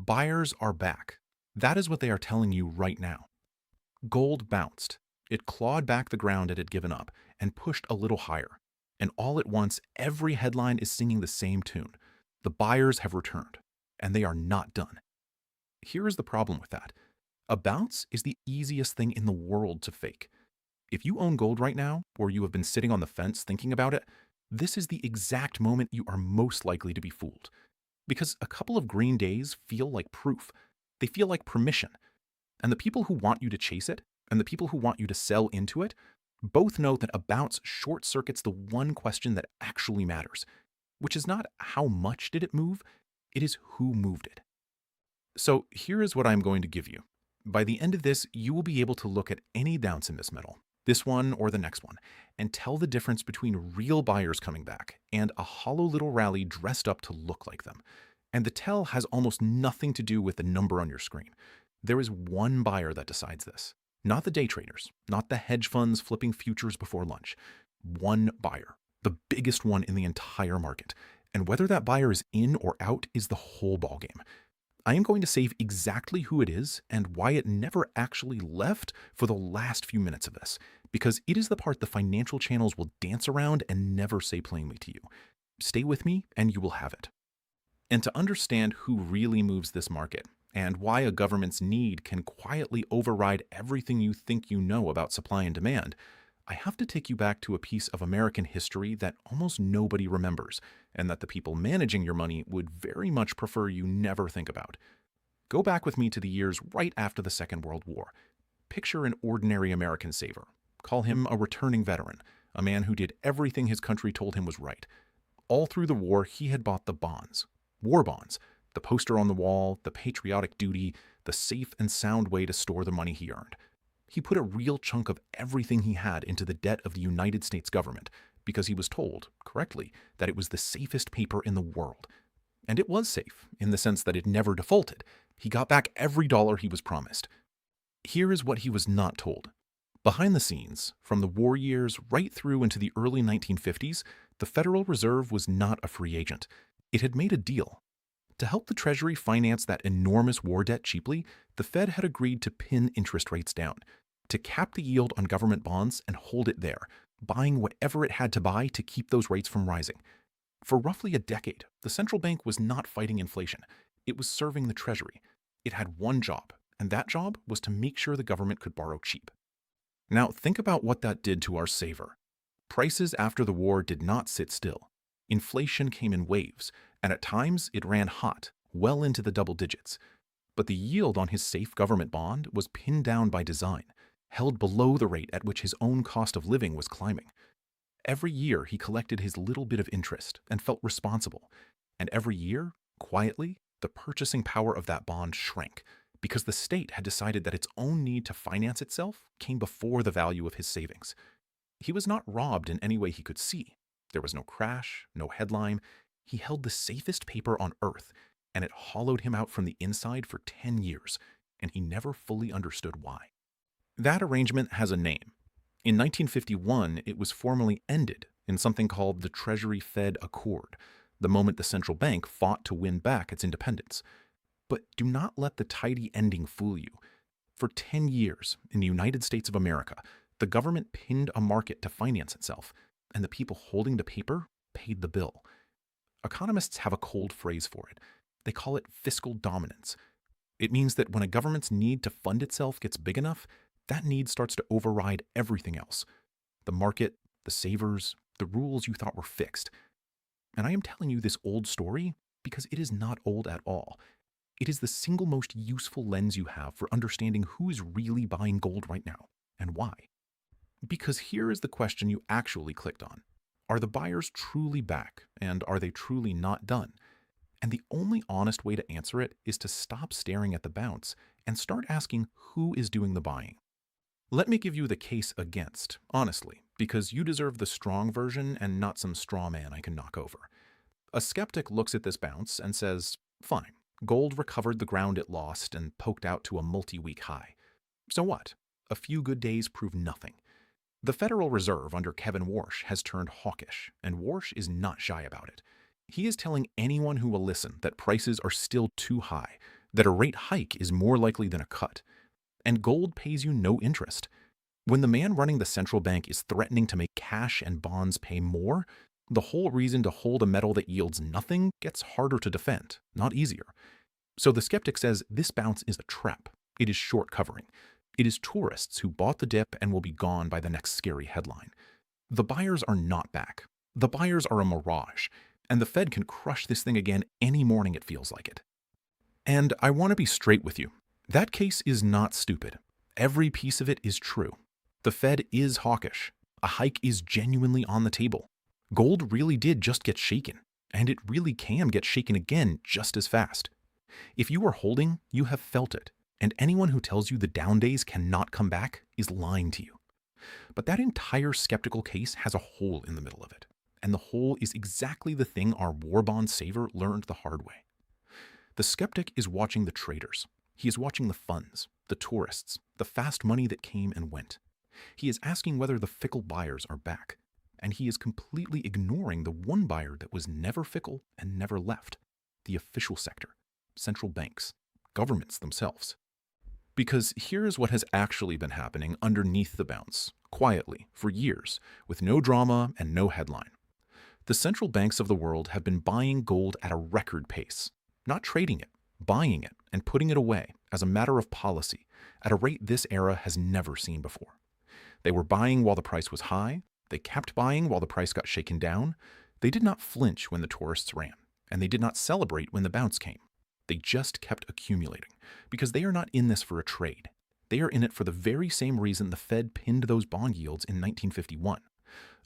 Buyers are back. That is what they are telling you right now. Gold bounced. It clawed back the ground it had given up and pushed a little higher. And all at once, every headline is singing the same tune. The buyers have returned, and they are not done. Here is the problem with that. A bounce is the easiest thing in the world to fake. If you own gold right now, or you have been sitting on the fence thinking about it, this is the exact moment you are most likely to be fooled. Because a couple of green days feel like proof. They feel like permission. And the people who want you to chase it, and the people who want you to sell into it, both know that a bounce short circuits the one question that actually matters, which is not how much did it move, it is who moved it. So here is what I'm going to give you. By the end of this, you will be able to look at any bounce in this metal, this one or the next one, and tell the difference between real buyers coming back and a hollow little rally dressed up to look like them. And the tell has almost nothing to do with the number on your screen. There is one buyer that decides this. Not the day traders, not the hedge funds flipping futures before lunch. One buyer, the biggest one in the entire market. And whether that buyer is in or out is the whole ballgame. I am going to save exactly who it is and why it never actually left for the last few minutes of this, because it is the part the financial channels will dance around and never say plainly to you. Stay with me and you will have it. And to understand who really moves this market, and why a government's need can quietly override everything you think you know about supply and demand, I have to take you back to a piece of American history that almost nobody remembers, and that the people managing your money would very much prefer you never think about. Go back with me to the years right after the Second World War. Picture an ordinary American saver. Call him a returning veteran, a man who did everything his country told him was right. All through the war, he had bought the bonds. War bonds. The poster on the wall, the patriotic duty, the safe and sound way to store the money he earned. He put a real chunk of everything he had into the debt of the United States government because he was told, correctly, that it was the safest paper in the world. And it was safe, in the sense that it never defaulted. He got back every dollar he was promised. Here is what he was not told. Behind the scenes, from the war years right through into the early 1950s, the Federal Reserve was not a free agent. It had made a deal. To help the Treasury finance that enormous war debt cheaply, the Fed had agreed to pin interest rates down, to cap the yield on government bonds and hold it there, buying whatever it had to buy to keep those rates from rising. For roughly a decade, the central bank was not fighting inflation. It was serving the Treasury. It had one job, and that job was to make sure the government could borrow cheap. Now, think about what that did to our saver. Prices after the war did not sit still. Inflation came in waves, and at times it ran hot, well into the double digits. But the yield on his safe government bond was pinned down by design, held below the rate at which his own cost of living was climbing. Every year he collected his little bit of interest and felt responsible. And every year, quietly, the purchasing power of that bond shrank because the state had decided that its own need to finance itself came before the value of his savings. He was not robbed in any way he could see. There was no crash, no headline. He held the safest paper on earth, and it hollowed him out from the inside for 10 years, and he never fully understood why. That arrangement has a name. In 1951, it was formally ended in something called the Treasury-Fed Accord, the moment the central bank fought to win back its independence. But do not let the tidy ending fool you. For 10 years, in the United States of America, the government pinned a market to finance itself, and the people holding the paper paid the bill. Economists have a cold phrase for it. They call it fiscal dominance. It means that when a government's need to fund itself gets big enough, that need starts to override everything else. The market, the savers, the rules you thought were fixed. And I am telling you this old story because it is not old at all. It is the single most useful lens you have for understanding who is really buying gold right now and why. Because here is the question you actually clicked on. Are the buyers truly back, and are they truly not done? And the only honest way to answer it is to stop staring at the bounce and start asking who is doing the buying. Let me give you the case against, honestly, because you deserve the strong version and not some straw man I can knock over. A skeptic looks at this bounce and says, fine, gold recovered the ground it lost and poked out to a multi-week high. So what? A few good days prove nothing. The Federal Reserve under Kevin Warsh has turned hawkish, and Warsh is not shy about it. He is telling anyone who will listen that prices are still too high, that a rate hike is more likely than a cut, and gold pays you no interest. When the man running the central bank is threatening to make cash and bonds pay more, the whole reason to hold a metal that yields nothing gets harder to defend, not easier. So the skeptic says this bounce is a trap. It is short covering. It is tourists who bought the dip and will be gone by the next scary headline. The buyers are not back. The buyers are a mirage, and the Fed can crush this thing again any morning it feels like it. And I want to be straight with you. That case is not stupid. Every piece of it is true. The Fed is hawkish. A hike is genuinely on the table. Gold really did just get shaken, and it really can get shaken again just as fast. If you are holding, you have felt it, and anyone who tells you the down days cannot come back is lying to you. But that entire skeptical case has a hole in the middle of it, and the hole is exactly the thing our war bond saver learned the hard way. The skeptic is watching the traders. He is watching the funds, the tourists, the fast money that came and went. He is asking whether the fickle buyers are back, and he is completely ignoring the one buyer that was never fickle and never left, the official sector, central banks, governments themselves. Because here's what has actually been happening underneath the bounce, quietly, for years, with no drama and no headline. The central banks of the world have been buying gold at a record pace, not trading it, buying it and putting it away as a matter of policy at a rate this era has never seen before. They were buying while the price was high, they kept buying while the price got shaken down, they did not flinch when the tourists ran, and they did not celebrate when the bounce came. They just kept accumulating, because they are not in this for a trade. They are in it for the very same reason the Fed pinned those bond yields in 1951.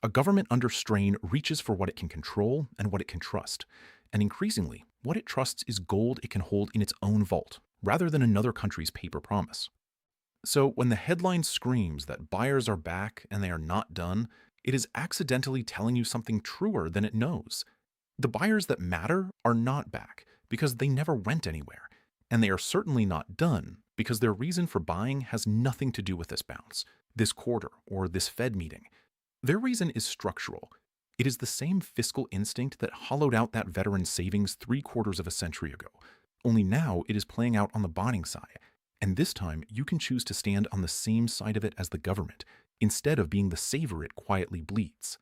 A government under strain reaches for what it can control and what it can trust, and increasingly, what it trusts is gold it can hold in its own vault, rather than another country's paper promise. So when the headline screams that buyers are back and they are not done, it is accidentally telling you something truer than it knows. The buyers that matter are not back because they never went anywhere, and they are certainly not done because their reason for buying has nothing to do with this bounce, this quarter, or this Fed meeting. Their reason is structural. It is the same fiscal instinct that hollowed out that veteran's savings 3/4 of a century ago, only now it is playing out on the buying side. And this time, you can choose to stand on the same side of it as the government, instead of being the saver it quietly bleeds.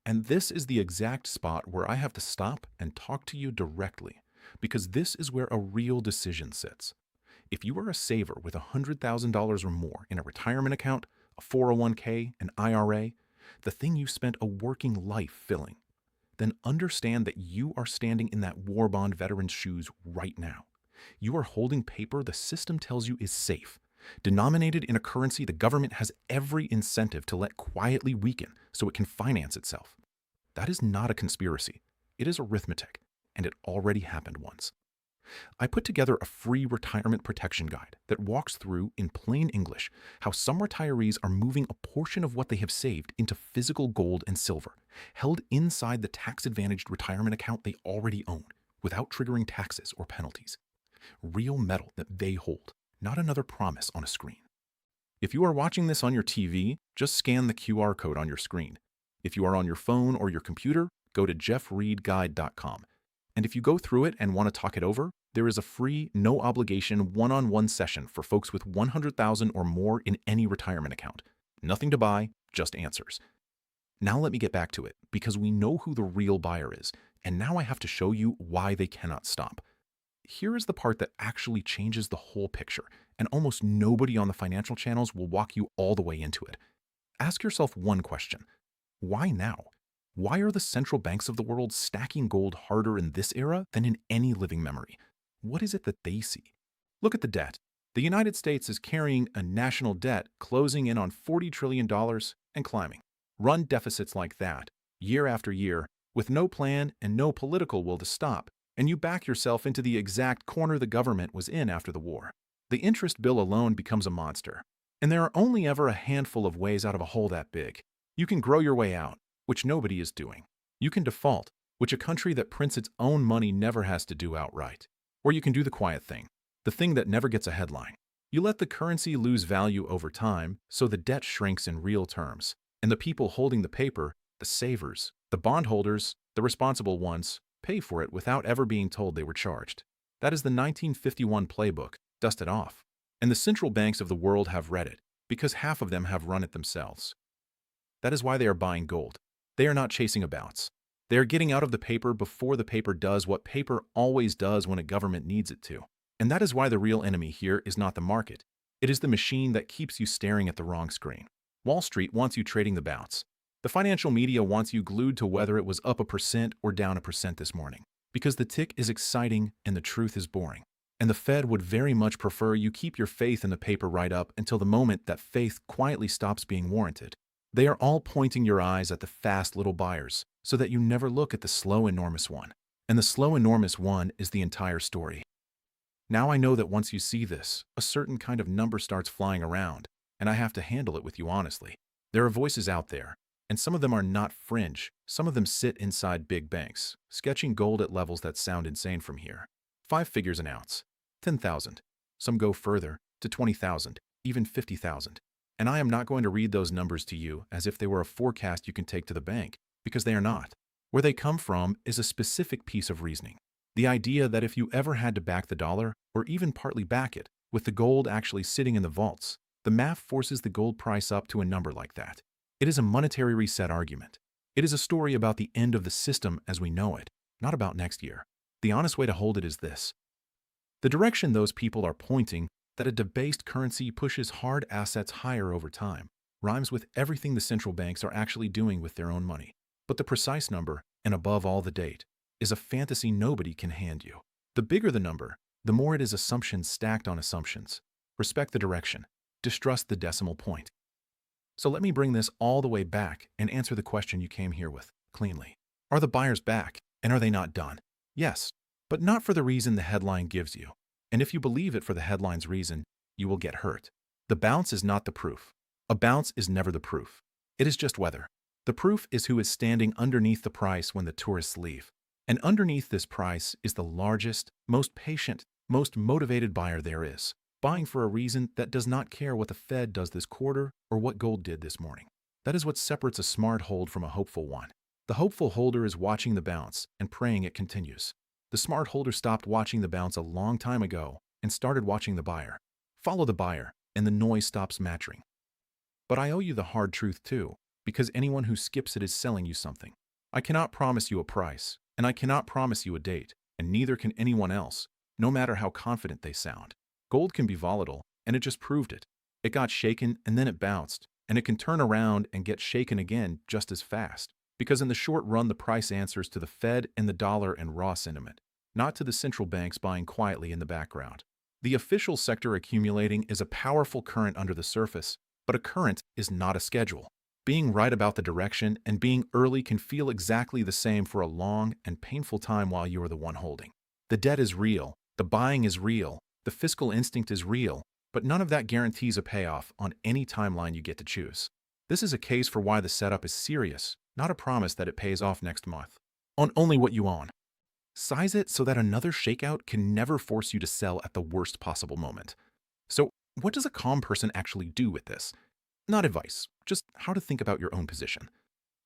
And this is the exact spot where I have to stop and talk to you directly, because this is where a real decision sits. If you are a saver with $100,000 or more in a retirement account, a 401k, an IRA, the thing you spent a working life filling, then understand that you are standing in that war bond veteran's shoes right now. You are holding paper the system tells you is safe, denominated in a currency the government has every incentive to let quietly weaken so it can finance itself. That is not a conspiracy. It is arithmetic, and it already happened once. I put together a free retirement protection guide that walks through, in plain English, how some retirees are moving a portion of what they have saved into physical gold and silver, held inside the tax-advantaged retirement account they already own, without triggering taxes or penalties. Real metal that they hold, not another promise on a screen. If you are watching this on your TV, just scan the QR code on your screen. If you are on your phone or your computer, go to jeffreedguide.com. And if you go through it and want to talk it over, there is a free, no-obligation, one-on-one session for folks with $100,000 or more in any retirement account. Nothing to buy, just answers. Now let me get back to it, because we know who the real buyer is, and now I have to show you why they cannot stop. Here is the part that actually changes the whole picture, and almost nobody on the financial channels will walk you all the way into it. Ask yourself one question. Why now? Why are the central banks of the world stacking gold harder in this era than in any living memory? What is it that they see? Look at the debt. The United States is carrying a national debt closing in on $40 trillion and climbing. Run deficits like that, year after year, with no plan and no political will to stop, and you back yourself into the exact corner the government was in after the war. The interest bill alone becomes a monster. And there are only ever a handful of ways out of a hole that big. You can grow your way out, which nobody is doing. You can default, which a country that prints its own money never has to do outright. Or you can do the quiet thing, the thing that never gets a headline. You let the currency lose value over time, so the debt shrinks in real terms. And the people holding the paper, the savers, the bondholders, the responsible ones, pay for it without ever being told they were charged. That is the 1951 playbook, dusted off. And the central banks of the world have read it, because half of them have run it themselves. That is why they are buying gold. They are not chasing a bounce. They are getting out of the paper before the paper does what paper always does when a government needs it to. And that is why the real enemy here is not the market. It is the machine that keeps you staring at the wrong screen. Wall Street wants you trading the bounce. The financial media wants you glued to whether it was up 1% or down 1% this morning, because the tick is exciting and the truth is boring. And the Fed would very much prefer you keep your faith in the paper right up until the moment that faith quietly stops being warranted. They are all pointing your eyes at the fast little buyers so that you never look at the slow enormous one. And the slow enormous one is the entire story. Now I know that once you see this, a certain kind of number starts flying around, and I have to handle it with you honestly. There are voices out there, and some of them are not fringe. Some of them sit inside big banks, sketching gold at levels that sound insane from here. 5 figures an ounce, 10,000. Some go further, to 20,000, even 50,000. And I am not going to read those numbers to you as if they were a forecast you can take to the bank, because they are not. Where they come from is a specific piece of reasoning. The idea that if you ever had to back the dollar, or even partly back it, with the gold actually sitting in the vaults, the math forces the gold price up to a number like that. It is a monetary reset argument. It is a story about the end of the system as we know it, not about next year. The honest way to hold it is this. The direction those people are pointing, that a debased currency pushes hard assets higher over time, rhymes with everything the central banks are actually doing with their own money. But the precise number, and above all the date, is a fantasy nobody can hand you. The bigger the number, the more it is assumptions stacked on assumptions. Respect the direction. Distrust the decimal point. So let me bring this all the way back and answer the question you came here with, cleanly. Are the buyers back, and are they not done? Yes, but not for the reason the headline gives you. And if you believe it for the headline's reason, you will get hurt. The bounce is not the proof. A bounce is never the proof. It is just weather. The proof is who is standing underneath the price when the tourists leave. And underneath this price is the largest, most patient, most motivated buyer there is, buying for a reason that does not care what the Fed does this quarter or what gold did this morning. That is what separates a smart hold from a hopeful one. The hopeful holder is watching the bounce and praying it continues. The smart holder stopped watching the bounce a long time ago and started watching the buyer. Follow the buyer, and the noise stops matching. But I owe you the hard truth too, because anyone who skips it is selling you something. I cannot promise you a price, and I cannot promise you a date, and neither can anyone else, no matter how confident they sound. Gold can be volatile, and it just proved it. It got shaken, and then it bounced, and it can turn around and get shaken again just as fast, because in the short run the price answers to the Fed and the dollar and raw sentiment, not to the central banks buying quietly in the background. The official sector accumulating is a powerful current under the surface, but a current is not a schedule. Being right about the direction and being early can feel exactly the same for a long and painful time while you are the one holding. The debt is real, the buying is real, the fiscal instinct is real, but none of that guarantees a payoff on any timeline you get to choose. This is a case for why the setup is serious, not a promise that it pays off next month. On only what you own. Size it so that another shakeout can never force you to sell at the worst possible moment. So, what does a calm person actually do with this? Not advice, just how to think about your own position.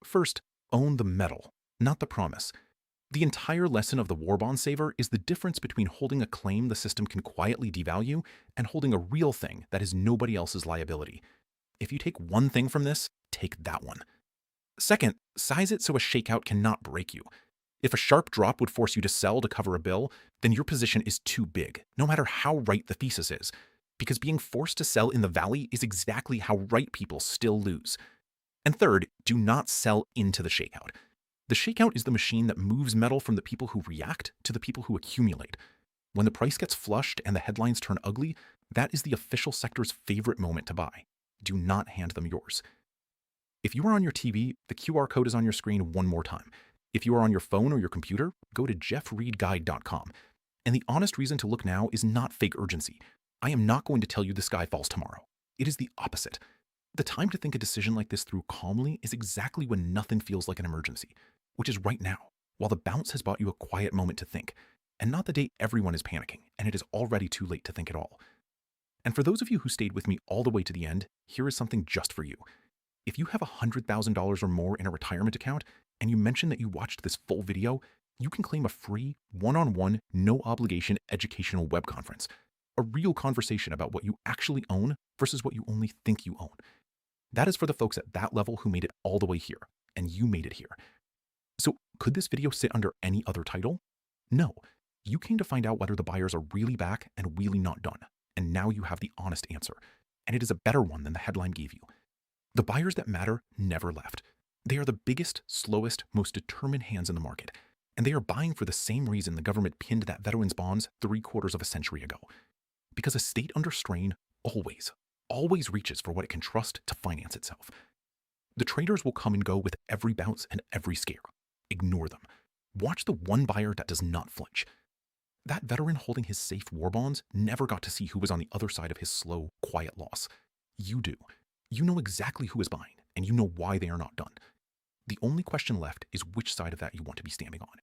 First, own the metal, not the promise. The entire lesson of the war bond saver is the difference between holding a claim the system can quietly devalue and holding a real thing that is nobody else's liability. If you take one thing from this, take that one. Second, size it so a shakeout cannot break you. If a sharp drop would force you to sell to cover a bill, then your position is too big, no matter how right the thesis is. Because being forced to sell in the valley is exactly how right people still lose. And third, do not sell into the shakeout. The shakeout is the machine that moves metal from the people who react to the people who accumulate. When the price gets flushed and the headlines turn ugly, that is the official sector's favorite moment to buy. Do not hand them yours. If you are on your TV, the QR code is on your screen one more time. If you are on your phone or your computer, go to jeffreedguide.com. And the honest reason to look now is not fake urgency. I am not going to tell you the sky falls tomorrow. It is the opposite. The time to think a decision like this through calmly is exactly when nothing feels like an emergency, which is right now, while the bounce has bought you a quiet moment to think, and not the day everyone is panicking and it is already too late to think at all. And for those of you who stayed with me all the way to the end, here is something just for you. If you have $100,000 or more in a retirement account, and you mention that you watched this full video, You can claim a free, one-on-one, no-obligation educational web conference, a real conversation about what you actually own versus what you only think you own. That is for the folks at that level who made it all the way here, and you made it here. So could this video sit under any other title? No. You came to find out whether the buyers are really back and really not done, and now you have the honest answer, and it is a better one than the headline gave you. The buyers that matter never left. They are the biggest, slowest, most determined hands in the market, and they are buying for the same reason the government pinned that veterans' bonds 3/4 of a century ago. Because a state under strain always reaches for what it can trust to finance itself. The traders will come and go with every bounce and every scare. Ignore them. Watch the one buyer that does not flinch. That veteran holding his safe war bonds never got to see who was on the other side of his slow, quiet loss. You do. You know exactly who is buying, and you know why they are not done. The only question left is which side of that you want to be standing on.